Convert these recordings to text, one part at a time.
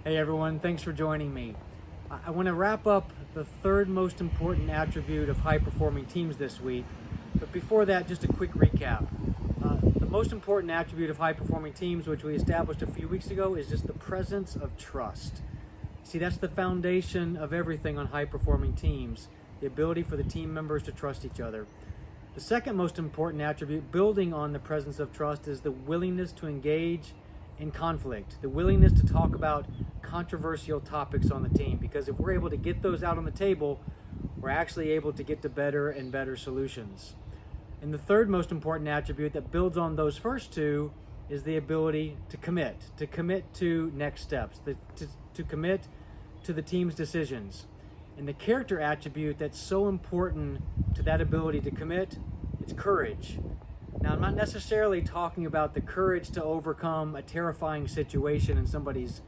Hey everyone, thanks for joining me. I want to wrap up the third most important attribute of high-performing teams this week. But before that, just a quick recap. The most important attribute of high-performing teams, which we established a few weeks ago, is just the presence of trust. See, that's the foundation of everything on high-performing teams, the ability for the team members to trust each other. The second most important attribute, building on the presence of trust, is the willingness to engage in conflict, the willingness to talk about controversial topics on the team, because if we're able to get those out on the table, we're actually able to get to better and better solutions. And the third most important attribute that builds on those first two is the ability to commit to next steps, to commit to the team's decisions. And the character attribute that's so important to that ability to commit, it's courage. Now, I'm not necessarily talking about the courage to overcome a terrifying situation in somebody's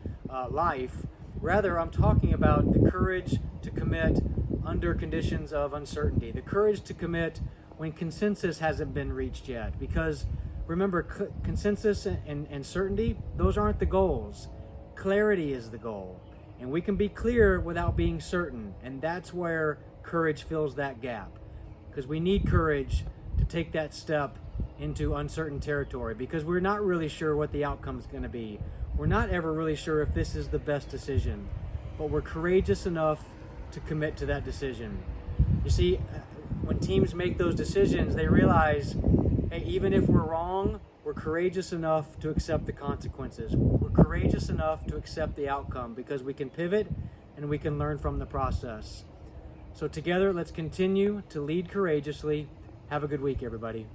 life. Rather, I'm talking about the courage to commit under conditions of uncertainty, the courage to commit when consensus hasn't been reached yet. Because remember, consensus and certainty, those aren't the goals. Clarity is the goal. And we can be clear without being certain. And that's where courage fills that gap. Because we need courage to take that step into uncertain territory, because we're not really sure what the outcome is going to be. We're not ever really sure if this is the best decision, but we're courageous enough to commit to that decision. You see, when teams make those decisions, they realize, hey, even if we're wrong, we're courageous enough to accept the consequences. We're courageous enough to accept the outcome, because we can pivot and we can learn from the process. So together, let's continue to lead courageously. Have a good week, everybody.